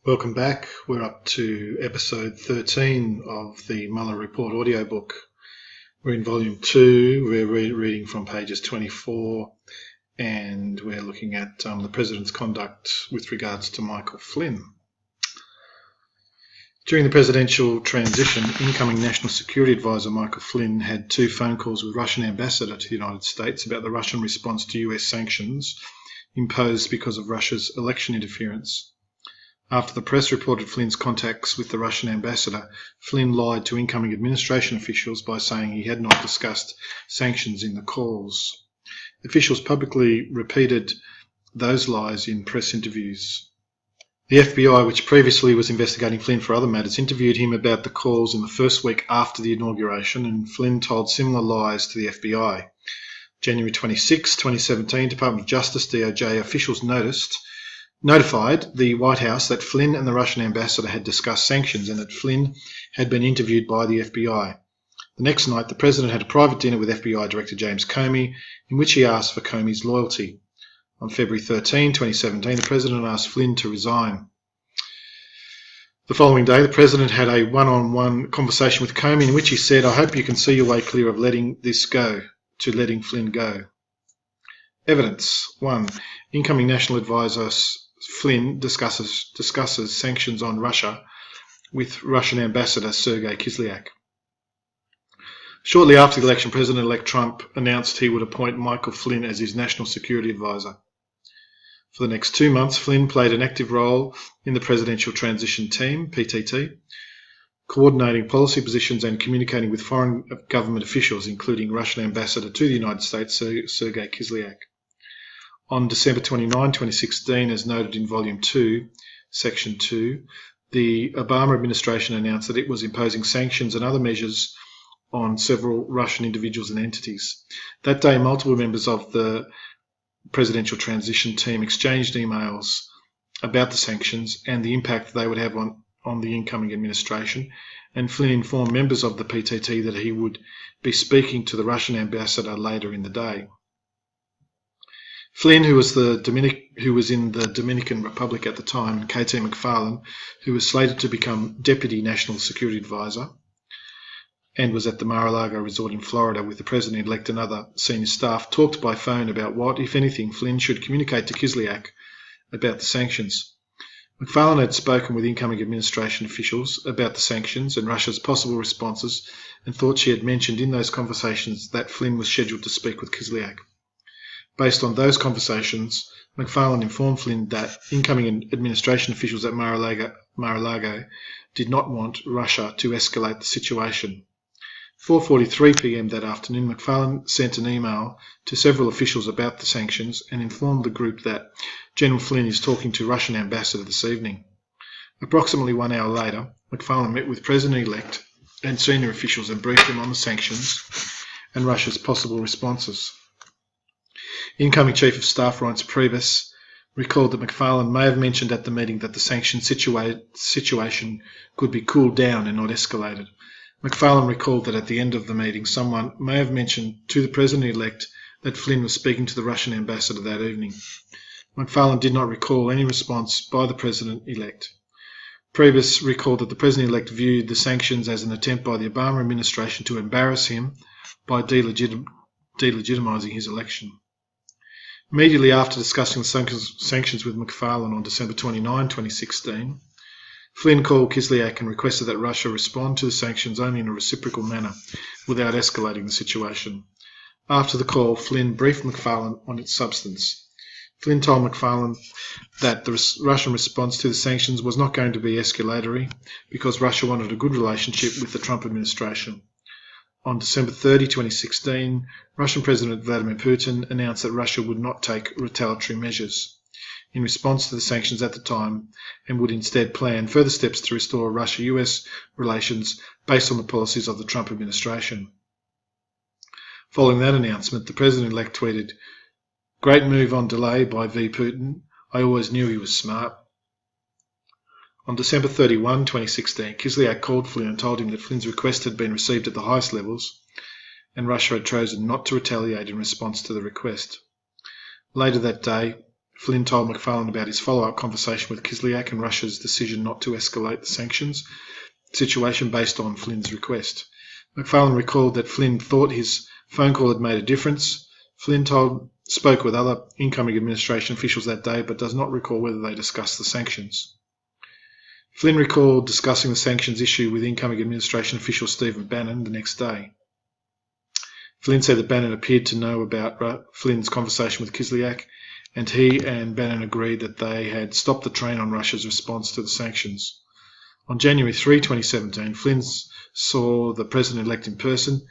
Welcome back. We're up to episode 13 of the Mueller Report audiobook. We're in volume 2. We're reading from pages 24 and we're looking at the President's conduct with regards to Michael Flynn. During the presidential transition, incoming National Security Advisor Michael Flynn had 2 phone calls with Russian ambassador to the United States about the Russian response to US sanctions imposed because of Russia's election interference. After the press reported Flynn's contacts with the Russian ambassador, Flynn lied to incoming administration officials by saying he had not discussed sanctions in the calls. Officials publicly repeated those lies in press interviews. The FBI, which previously was investigating Flynn for other matters, interviewed him about the calls in the first week after the inauguration, and Flynn told similar lies to the FBI. January 26, 2017, Department of Justice (DOJ) officials notified the White House that Flynn and the Russian ambassador had discussed sanctions and that Flynn had been interviewed by the FBI. The next night, the President had a private dinner with FBI Director James Comey, in which he asked for Comey's loyalty. On February 13, 2017, the President asked Flynn to resign. The following day, the President had a one-on-one conversation with Comey in which he said, "I hope you can see your way clear of letting Flynn go." Evidence. 1. Incoming National Advisor Flynn discusses sanctions on Russia with Russian Ambassador Sergei Kislyak. Shortly after the election, President-elect Trump announced he would appoint Michael Flynn as his National Security Advisor. For the next 2 months, Flynn played an active role in the Presidential Transition Team, PTT, coordinating policy positions and communicating with foreign government officials, including Russian Ambassador to the United States, Sergei Kislyak. On December 29, 2016, as noted in Volume 2, Section 2, the Obama administration announced that it was imposing sanctions and other measures on several Russian individuals and entities. That day, multiple members of the Presidential Transition Team exchanged emails about the sanctions and the impact they would have on the incoming administration, and Flynn informed members of the PTT that he would be speaking to the Russian ambassador later in the day. Flynn, who was in the Dominican Republic at the time, and KT McFarlane, who was slated to become Deputy National Security Advisor and was at the Mar-a-Lago resort in Florida with the President-elect and other senior staff, talked by phone about what, if anything, Flynn should communicate to Kislyak about the sanctions. McFarlane had spoken with incoming administration officials about the sanctions and Russia's possible responses and thought she had mentioned in those conversations that Flynn was scheduled to speak with Kislyak. Based on those conversations, McFarlane informed Flynn that incoming administration officials at Mar-a-Lago did not want Russia to escalate the situation. 4:43 p.m. that afternoon, McFarlane sent an email to several officials about the sanctions and informed the group that General Flynn is talking to Russian ambassador this evening. Approximately 1 hour later, McFarlane met with President-elect and senior officials and briefed them on the sanctions and Russia's possible responses. Incoming Chief of Staff Reince Priebus recalled that McFarlane may have mentioned at the meeting that the sanction situation could be cooled down and not escalated. McFarlane recalled that at the end of the meeting, someone may have mentioned to the President-elect that Flynn was speaking to the Russian ambassador that evening. McFarlane did not recall any response by the President-elect. Priebus recalled that the President-elect viewed the sanctions as an attempt by the Obama administration to embarrass him by delegitimizing his election. Immediately after discussing the sanctions with McFarlane on December 29, 2016, Flynn called Kislyak and requested that Russia respond to the sanctions only in a reciprocal manner, without escalating the situation. After the call, Flynn briefed McFarlane on its substance. Flynn told McFarlane that the Russian response to the sanctions was not going to be escalatory because Russia wanted a good relationship with the Trump administration. On December 30, 2016, Russian President Vladimir Putin announced that Russia would not take retaliatory measures in response to the sanctions at the time and would instead plan further steps to restore Russia-US relations based on the policies of the Trump administration. Following that announcement, the President-elect tweeted, "Great move on delay by V. Putin. I always knew he was smart." On December 31, 2016, Kislyak called Flynn and told him that Flynn's request had been received at the highest levels and Russia had chosen not to retaliate in response to the request. Later that day, Flynn told McFarlane about his follow-up conversation with Kislyak and Russia's decision not to escalate the sanctions situation based on Flynn's request. McFarlane recalled that Flynn thought his phone call had made a difference. Flynn spoke with other incoming administration officials that day, but does not recall whether they discussed the sanctions. Flynn recalled discussing the sanctions issue with incoming administration official Stephen Bannon the next day. Flynn said that Bannon appeared to know about Flynn's conversation with Kislyak, and he and Bannon agreed that they had stopped the train on Russia's response to the sanctions. On January 3, 2017, Flynn saw the president-elect in person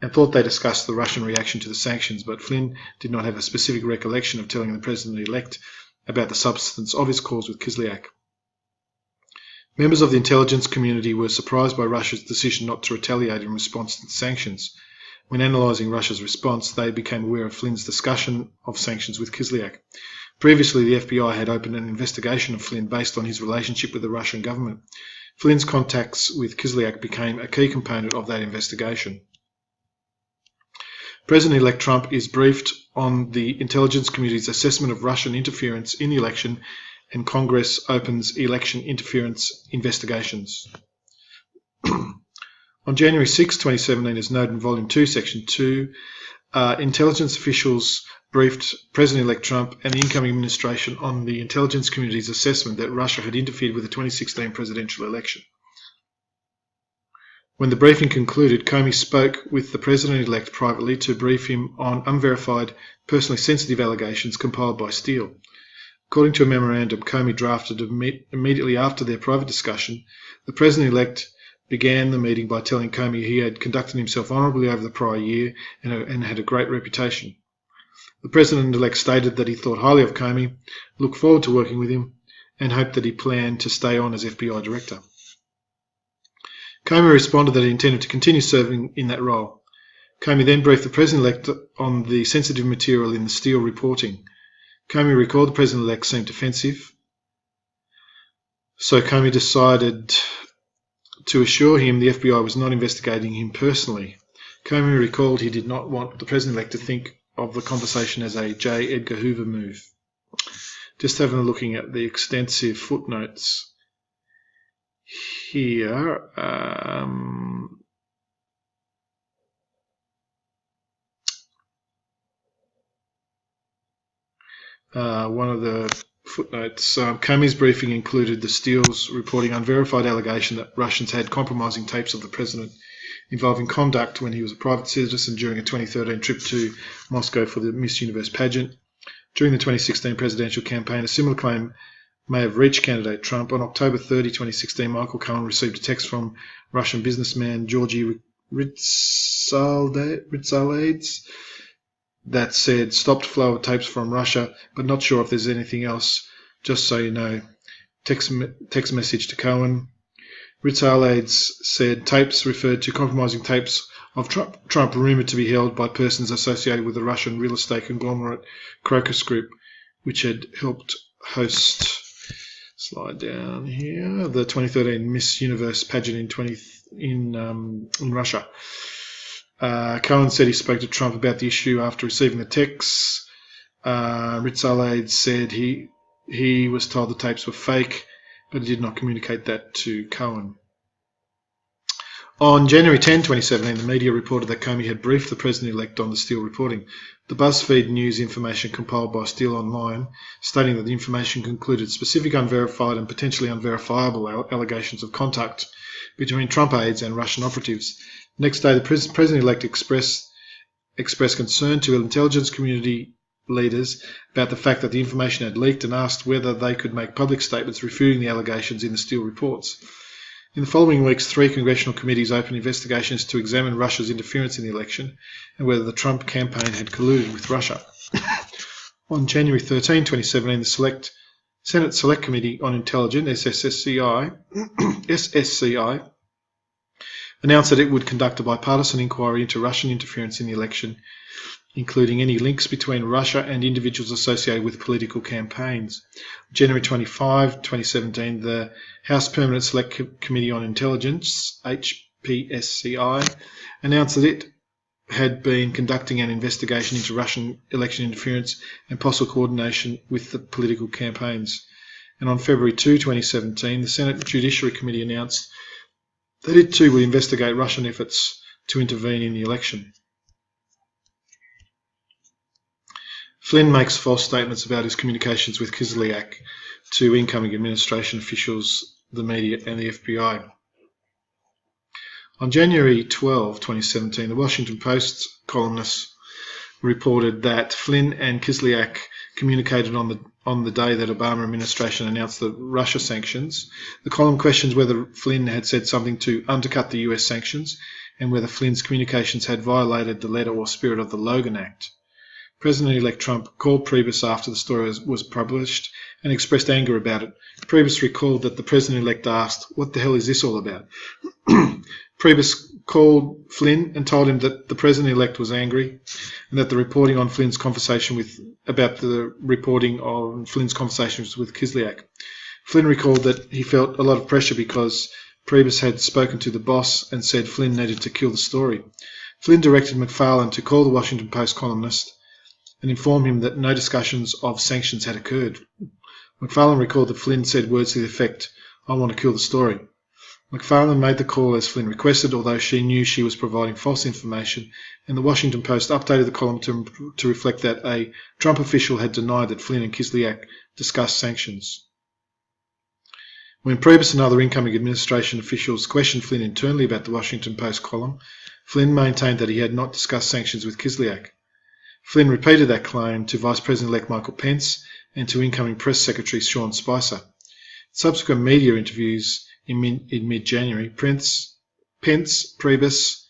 and thought they discussed the Russian reaction to the sanctions, but Flynn did not have a specific recollection of telling the president-elect about the substance of his calls with Kislyak. Members of the intelligence community were surprised by Russia's decision not to retaliate in response to the sanctions. When analysing Russia's response, they became aware of Flynn's discussion of sanctions with Kislyak. Previously, the FBI had opened an investigation of Flynn based on his relationship with the Russian government. Flynn's contacts with Kislyak became a key component of that investigation. President-elect Trump is briefed on the intelligence community's assessment of Russian interference in the election, and Congress opens election interference investigations. On January 6, 2017, as noted in Volume 2, Section 2, intelligence officials briefed President-elect Trump and the incoming administration on the intelligence community's assessment that Russia had interfered with the 2016 presidential election. When the briefing concluded, Comey spoke with the President-elect privately to brief him on unverified, personally sensitive allegations compiled by Steele. According to a memorandum Comey drafted immediately after their private discussion, the President-elect began the meeting by telling Comey he had conducted himself honourably over the prior year and had a great reputation. The President-elect stated that he thought highly of Comey, looked forward to working with him, and hoped that he planned to stay on as FBI director. Comey responded that he intended to continue serving in that role. Comey then briefed the President-elect on the sensitive material in the Steele reporting. Comey recalled the President-elect seemed defensive, so Comey decided to assure him the FBI was not investigating him personally. Comey recalled he did not want the President-elect to think of the conversation as a J. Edgar Hoover move. Just having a looking at the extensive footnotes here. One of the footnotes, Comey's briefing included the Steele's reporting unverified allegation that Russians had compromising tapes of the president involving conduct when he was a private citizen during a 2013 trip to Moscow for the Miss Universe pageant. During the 2016 presidential campaign, a similar claim may have reached candidate Trump. On October 30, 2016, Michael Flynn received a text from Russian businessman Georgy Ritsalades that said, stopped flow of tapes from Russia, but not sure if there's anything else. Just so you know. Text message to Cohen. Ritsalades said tapes referred to compromising tapes of Trump rumoured to be held by persons associated with the Russian real estate conglomerate Crocus Group, which had helped host, slide down here, the 2013 Miss Universe pageant in Russia. Cohen said he spoke to Trump about the issue after receiving the texts. Ritsalades said he was told the tapes were fake, but he did not communicate that to Cohen. On January 10, 2017, the media reported that Comey had briefed the President-elect on the Steele reporting. The BuzzFeed News information compiled by Steele online, stating that the information concluded specific unverified and potentially unverifiable allegations of contact between Trump aides and Russian operatives. Next day, the President-elect expressed concern to intelligence community leaders about the fact that the information had leaked and asked whether they could make public statements refuting the allegations in the Steele reports. In the following weeks, 3 congressional committees opened investigations to examine Russia's interference in the election and whether the Trump campaign had colluded with Russia. On January 13, 2017, the Senate Select Committee on Intelligence, SSCI, announced that it would conduct a bipartisan inquiry into Russian interference in the election, including any links between Russia and individuals associated with political campaigns. On January 25, 2017, the House Permanent Select Committee on Intelligence, HPSCI, announced that it had been conducting an investigation into Russian election interference and possible coordination with the political campaigns. And on February 2, 2017, the Senate Judiciary Committee announced that it too would investigate Russian efforts to intervene in the election. Flynn makes false statements about his communications with Kislyak to incoming administration officials, the media and the FBI. On January 12, 2017, the Washington Post columnist reported that Flynn and Kislyak communicated on the day that Obama administration announced the Russia sanctions. The column questions whether Flynn had said something to undercut the US sanctions and whether Flynn's communications had violated the letter or spirit of the Logan Act. President-elect Trump called Priebus after the story was published and expressed anger about it. Priebus recalled that the president-elect asked, "What the hell is this all about?" Priebus called Flynn and told him that the president-elect was angry and that the reporting on Flynn's conversations with Kislyak. Flynn recalled that he felt a lot of pressure because Priebus had spoken to the boss and said Flynn needed to kill the story. Flynn directed McFarlane to call the Washington Post columnist and inform him that no discussions of sanctions had occurred. McFarlane recalled that Flynn said words to the effect, "I want to kill the story." McFarlane made the call as Flynn requested, although she knew she was providing false information, and the Washington Post updated the column to reflect that a Trump official had denied that Flynn and Kislyak discussed sanctions. When Priebus and other incoming administration officials questioned Flynn internally about the Washington Post column, Flynn maintained that he had not discussed sanctions with Kislyak. Flynn repeated that claim to Vice President-elect Michael Pence and to incoming Press Secretary Sean Spicer. Subsequent media interviews in mid-January, Pence, Priebus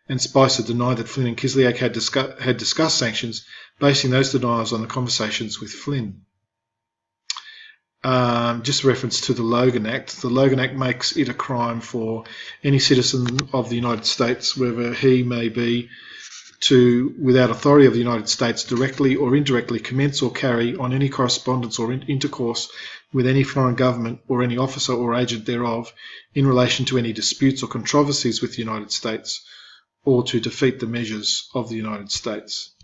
and Spicer denied that Flynn and Kislyak had discussed sanctions, basing those denials on the conversations with Flynn. Just a reference to the Logan Act. The Logan Act makes it a crime for any citizen of the United States, wherever he may be, to, without authority of the United States, directly or indirectly commence or carry on any correspondence or intercourse with any foreign government or any officer or agent thereof in relation to any disputes or controversies with the United States, or to defeat the measures of the United States.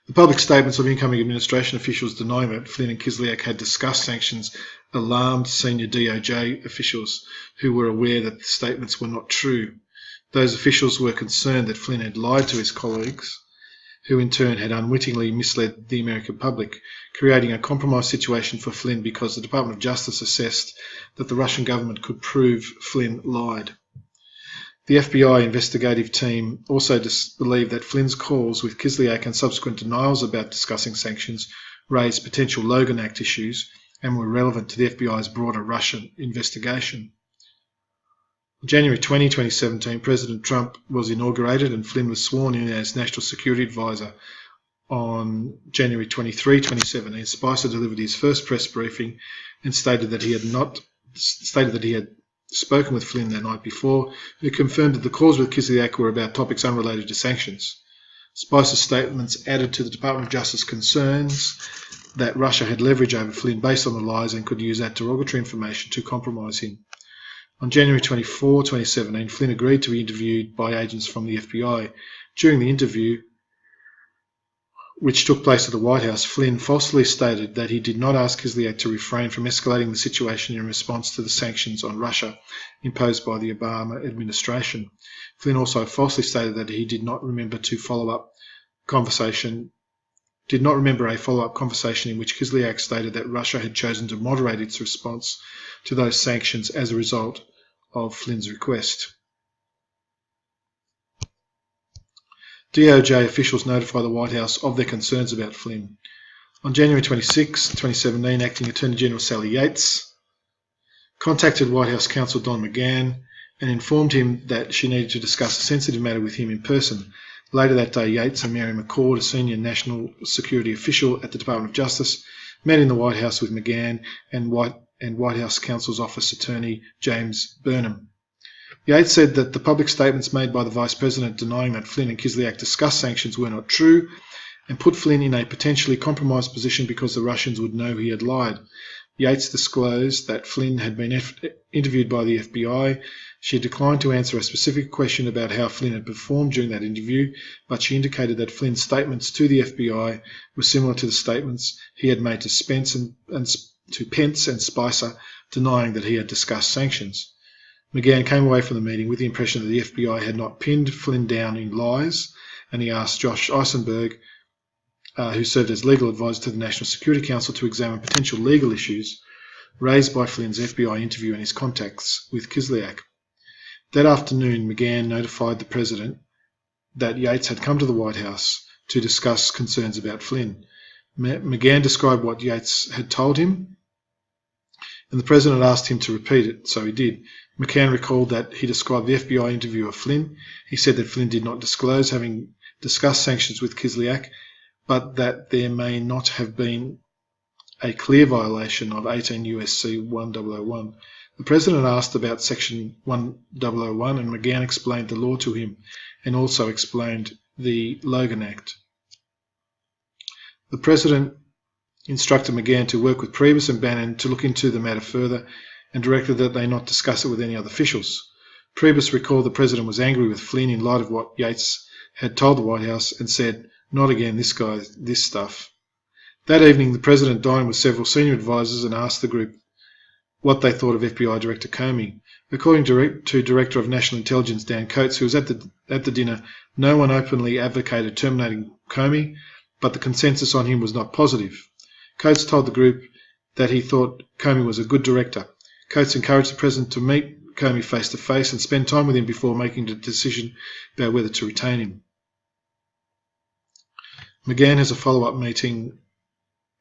The public statements of incoming administration officials denying that Flynn and Kislyak had discussed sanctions alarmed senior DOJ officials who were aware that the statements were not true. Those officials were concerned that Flynn had lied to his colleagues, who in turn had unwittingly misled the American public, creating a compromised situation for Flynn because the Department of Justice assessed that the Russian government could prove Flynn lied. The FBI investigative team also believed that Flynn's calls with Kislyak and subsequent denials about discussing sanctions raised potential Logan Act issues and were relevant to the FBI's broader Russian investigation. On January 20, 2017, President Trump was inaugurated and Flynn was sworn in as National Security Advisor. On January 23, 2017, Spicer delivered his first press briefing and stated that he had spoken with Flynn that night before, who confirmed that the calls with Kislyak were about topics unrelated to sanctions. Spicer's statements added to the Department of Justice concerns that Russia had leverage over Flynn based on the lies and could use that derogatory information to compromise him. On January 24, 2017, Flynn agreed to be interviewed by agents from the FBI. During the interview, which took place at the White House, Flynn falsely stated that he did not ask Kislyak to refrain from escalating the situation in response to the sanctions on Russia imposed by the Obama administration. Flynn also falsely stated that he did not remember a follow-up conversation in which Kislyak stated that Russia had chosen to moderate its response to those sanctions as a result of Flynn's request. DOJ officials notified the White House of their concerns about Flynn. On January 26, 2017, Acting Attorney General Sally Yates contacted White House counsel Don McGahn and informed him that she needed to discuss a sensitive matter with him in person. Later that day, Yates and Mary McCord, a senior national security official at the Department of Justice, met in the White House with McGahn and White House counsel's office attorney James Burnham. Yates said that the public statements made by the Vice President denying that Flynn and Kislyak discussed sanctions were not true and put Flynn in a potentially compromised position because the Russians would know he had lied. Yates disclosed that Flynn had been interviewed by the FBI. She declined to answer a specific question about how Flynn had performed during that interview, but she indicated that Flynn's statements to the FBI were similar to the statements he had made to Pence and Spicer, denying that he had discussed sanctions. McGahn came away from the meeting with the impression that the FBI had not pinned Flynn down in lies, and he asked Josh Eisenberg, who served as legal advisor to the National Security Council, to examine potential legal issues raised by Flynn's FBI interview and his contacts with Kislyak. That afternoon, McGahn notified the President that Yates had come to the White House to discuss concerns about Flynn. McGahn described what Yates had told him, and the President asked him to repeat it, so he did. McGahn recalled that he described the FBI interview of Flynn. He said that Flynn did not disclose having discussed sanctions with Kislyak, but that there may not have been a clear violation of 18 U.S.C. 1001. The President asked about Section 1001, and McGahn explained the law to him and also explained the Logan Act. The President instructed McGahn to work with Priebus and Bannon to look into the matter further and directed that they not discuss it with any other officials. Priebus recalled the President was angry with Flynn in light of what Yates had told the White House and said, "Not again, this stuff." That evening, the President dined with several senior advisors and asked the group what they thought of FBI Director Comey. According to Director of National Intelligence Dan Coates, who was at the dinner, no one openly advocated terminating Comey, but the consensus on him was not positive. Coates told the group that he thought Comey was a good director. Coates encouraged the President to meet Comey face-to-face and spend time with him before making the decision about whether to retain him. McGahn has a follow-up meeting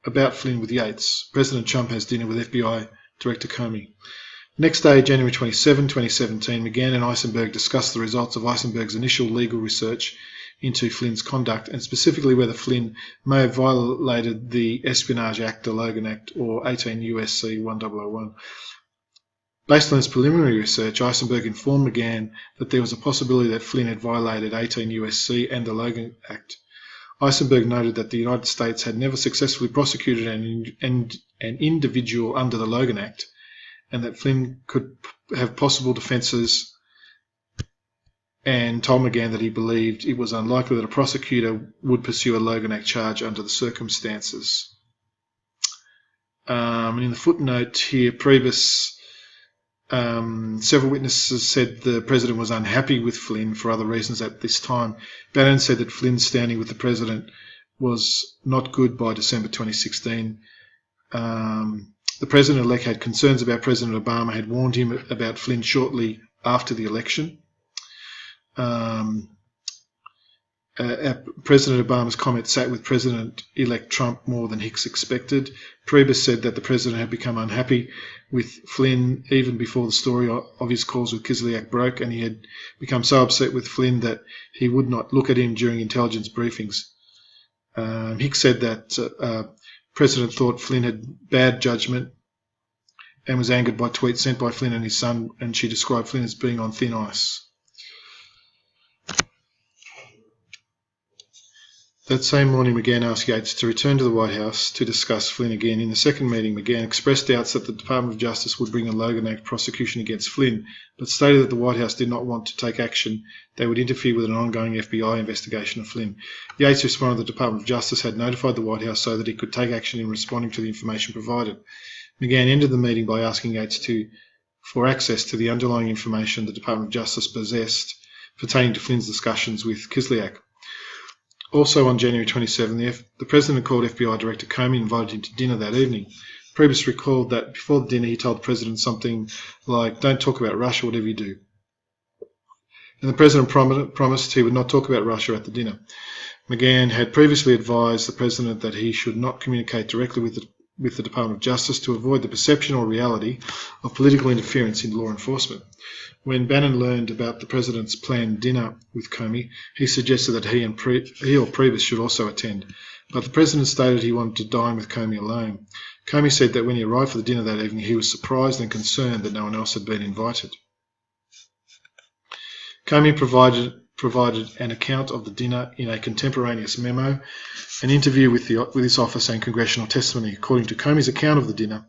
about Flynn with Yates. President Trump has dinner with FBI Director Comey. Next day, January 27, 2017, McGahn and Eisenberg discussed the results of Eisenberg's initial legal research into Flynn's conduct, and specifically whether Flynn may have violated the Espionage Act, the Logan Act, or 18 U.S.C. 1001. Based on his preliminary research, Eisenberg informed McGahn that there was a possibility that Flynn had violated 18 U.S.C. and the Logan Act. Eisenberg noted that the United States had never successfully prosecuted an individual under the Logan Act, and that Flynn could have possible defences, and told McGahn that he believed it was unlikely that a prosecutor would pursue a Logan Act charge under the circumstances. And in the footnote here, Priebus, several witnesses said the President was unhappy with Flynn for other reasons at this time. Bannon said that Flynn's standing with the President was not good by December 2016. The President-elect had concerns about President Obama, had warned him about Flynn shortly after the election. President Obama's comment sat with President-elect Trump more than Hicks expected. Priebus said that the President had become unhappy with Flynn even before the story of his calls with Kislyak broke, and he had become so upset with Flynn that he would not look at him during intelligence briefings. Hicks said that President thought Flynn had bad judgment and was angered by tweets sent by Flynn and his son, and she described Flynn as being on thin ice. That same morning, McGahn asked Yates to return to the White House to discuss Flynn again. In the second meeting, McGahn expressed doubts that the Department of Justice would bring a Logan Act prosecution against Flynn, but stated that the White House did not want to take action. They would interfere with an ongoing FBI investigation of Flynn. Yates responded that the Department of Justice had notified the White House so that he could take action in responding to the information provided. McGahn ended the meeting by asking Yates for access to the underlying information the Department of Justice possessed pertaining to Flynn's discussions with Kislyak. Also on January 27, the President called FBI Director Comey and invited him to dinner that evening. Priebus recalled that before the dinner he told the President something like, "Don't talk about Russia, whatever you do." And the President promised he would not talk about Russia at the dinner. McGahn had previously advised the President that he should not communicate directly with the Department of Justice to avoid the perception or reality of political interference in law enforcement. When Bannon learned about the President's planned dinner with Comey, he suggested that he or Priebus should also attend, but the President stated he wanted to dine with Comey alone. Comey said that when he arrived for the dinner that evening, he was surprised and concerned that no one else had been invited. Comey provided an account of the dinner in a contemporaneous memo, an interview with his office and congressional testimony. According to Comey's account of the dinner,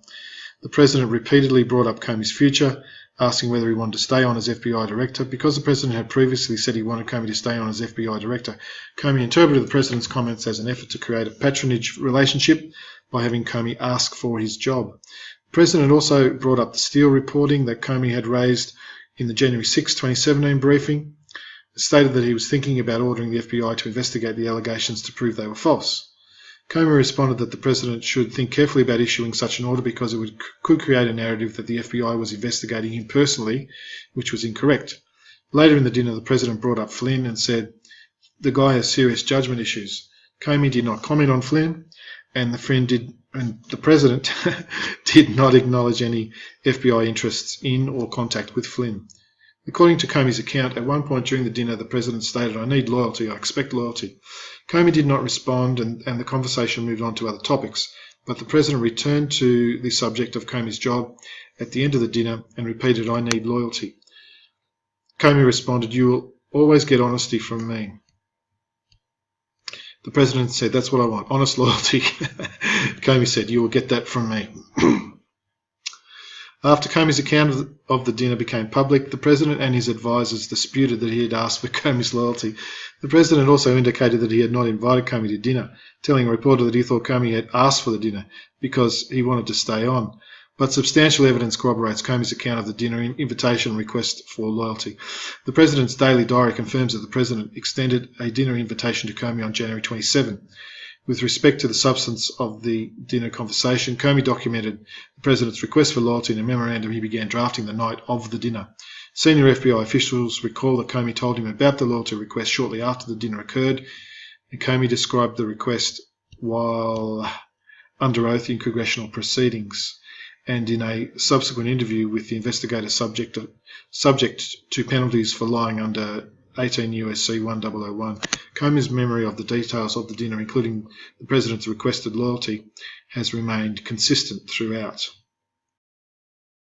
The President repeatedly brought up Comey's future, asking whether he wanted to stay on as FBI Director. Because the President had previously said he wanted Comey to stay on as FBI Director, Comey interpreted the President's comments as an effort to create a patronage relationship by having Comey ask for his job. The President also brought up the Steele reporting that Comey had raised in the January 6, 2017 briefing. It stated that he was thinking about ordering the FBI to investigate the allegations to prove they were false. Comey responded that the President should think carefully about issuing such an order because it could create a narrative that the FBI was investigating him personally, which was incorrect. Later in the dinner, the President brought up Flynn and said, "The guy has serious judgment issues." Comey did not comment on Flynn, and the President did not acknowledge any FBI interests in or contact with Flynn. According to Comey's account, at one point during the dinner, the President stated, "I need loyalty, I expect loyalty." Comey did not respond, and the conversation moved on to other topics, but the President returned to the subject of Comey's job at the end of the dinner and repeated, "I need loyalty." Comey responded, "You will always get honesty from me." The President said, "That's what I want, honest loyalty." Comey said, "You will get that from me." After Comey's account of the dinner became public, the President and his advisers disputed that he had asked for Comey's loyalty. The President also indicated that he had not invited Comey to dinner, telling a reporter that he thought Comey had asked for the dinner because he wanted to stay on. But substantial evidence corroborates Comey's account of the dinner invitation request for loyalty. The President's daily diary confirms that the President extended a dinner invitation to Comey on January 27. With respect to the substance of the dinner conversation, Comey documented the President's request for loyalty in a memorandum he began drafting the night of the dinner. Senior FBI officials recall that Comey told him about the loyalty request shortly after the dinner occurred, and Comey described the request while under oath in congressional proceedings and in a subsequent interview with the investigator subject to penalties for lying under 18 U.S.C. 1001. Comey's memory of the details of the dinner, including the President's requested loyalty, has remained consistent throughout.